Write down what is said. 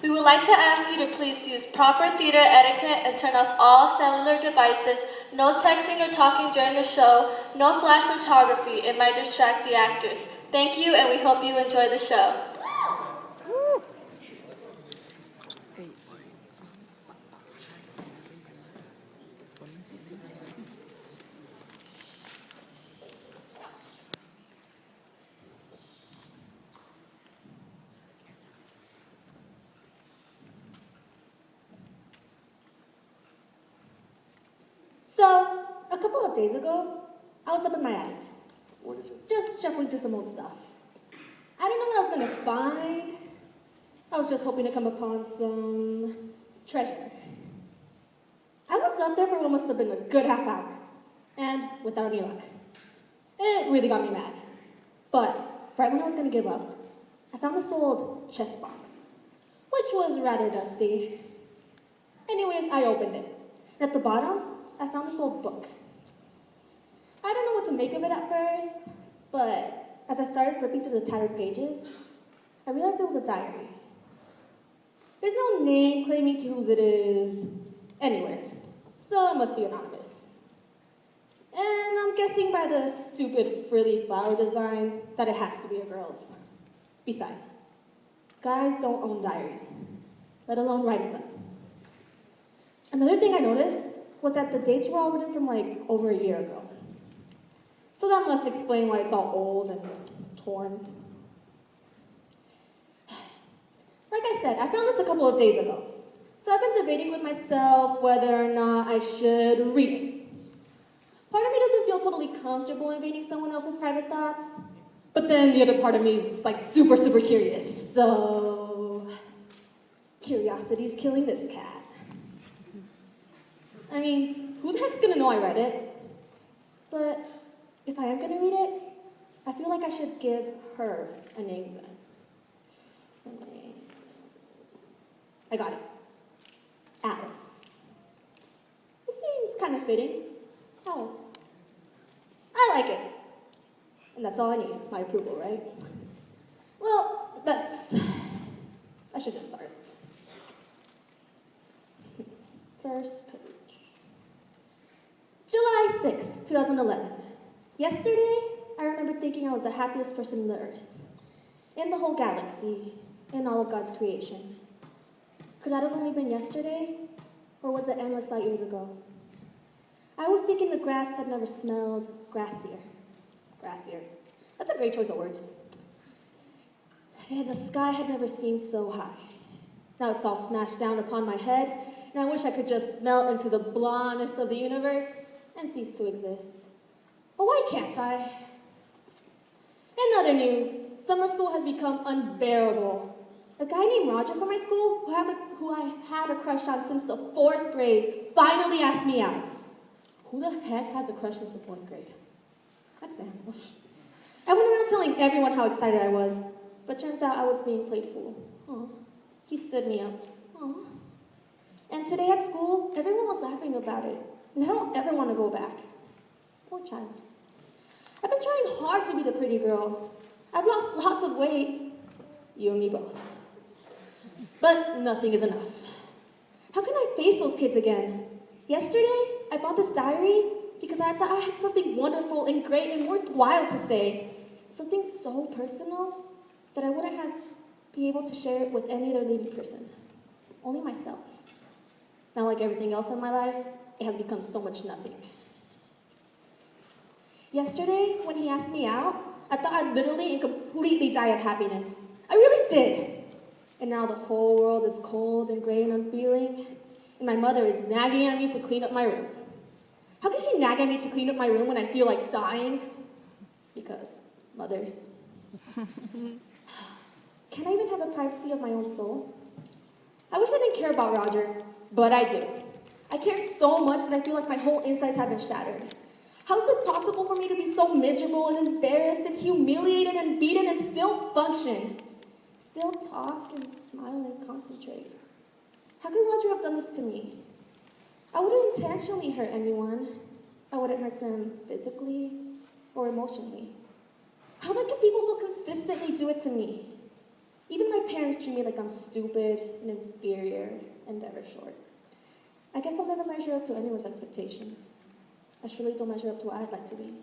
We would like to ask you to please use proper theater etiquette and turn off all cellular devices, no texting or talking during the show, no flash photography. It might distract the actors. Thank you, and we hope you enjoy the show. So, a couple of days ago, I was up in my attic. What is it? Just shuffling through some old stuff. I didn't know what I was gonna find. I was just hoping to come upon some treasure. I was up there for what must have been a good half hour, and without any luck. It really got me mad. But right when I was gonna give up, I found this old chest box, which was rather dusty. Anyways, I opened it. And at the bottom, I found this old book. I didn't know what to make of it at first, but as I started flipping through the tattered pages, I realized it was a diary. There's no name claiming to whose it is anywhere, so it must be anonymous. And I'm guessing by the stupid frilly flower design that it has to be a girl's. Besides, guys don't own diaries, let alone writing them. Another thing I noticed was that the dates were all written from like over a year ago. So that must explain why it's all old and torn. Like I said, I found this a couple of days ago. So I've been debating with myself whether or not I should read it. Part of me doesn't feel totally comfortable invading someone else's private thoughts. But then the other part of me is like super curious. So curiosity's killing this cat. I mean, who the heck's gonna know I read it? But if I am gonna read it, I feel like I should give her a name then. I got it. Alice. It seems kind of fitting. Alice. I like it. And that's all I need, my approval, right? Well, I should just start. First page. July 6th, 2011. Yesterday, I remember thinking I was the happiest person on the earth, in the whole galaxy, in all of God's creation. Could that have only been yesterday, or was it endless light years ago? I was thinking the grass had never smelled grassier. Grassier. That's a great choice of words. And the sky had never seemed so high. Now it's all smashed down upon my head, and I wish I could just melt into the blondness of the universe and cease to exist. But why can't I? In other news, summer school has become unbearable. A guy named Roger from my school, who I had a crush on since the 4th grade, finally asked me out. Who the heck has a crush since the 4th grade? God damn. I went around telling everyone how excited I was, but turns out I was being played fool. Aw. He stood me up. Aw. And today at school, everyone was laughing about it, and I don't ever want to go back. Poor child. I've been trying hard to be the pretty girl. I've lost lots of weight. You and me both. But nothing is enough. How can I face those kids again? Yesterday, I bought this diary because I thought I had something wonderful and great and worthwhile to say. Something so personal that I wouldn't be able to share it with any other living person. Only myself. Now, like everything else in my life, it has become so much nothing. Yesterday, when he asked me out, I thought I'd literally and completely die of happiness. I really did. And now the whole world is cold and gray and unfeeling, and my mother is nagging at me to clean up my room. How can she nag at me to clean up my room when I feel like dying? Because mothers. Can I even have the privacy of my own soul? I wish I didn't care about Roger, but I do. I care so much that I feel like my whole insides have been shattered. How is it possible for me to be so miserable and embarrassed and humiliated and beaten and still function? Still talk and smile and concentrate? How could Roger have done this to me? I wouldn't intentionally hurt anyone. I wouldn't hurt them physically or emotionally. How can people so consistently do it to me? Even my parents treat me like I'm stupid and inferior and never short. I guess I'll never measure up to anyone's expectations. I surely don't measure up to what I'd like to be.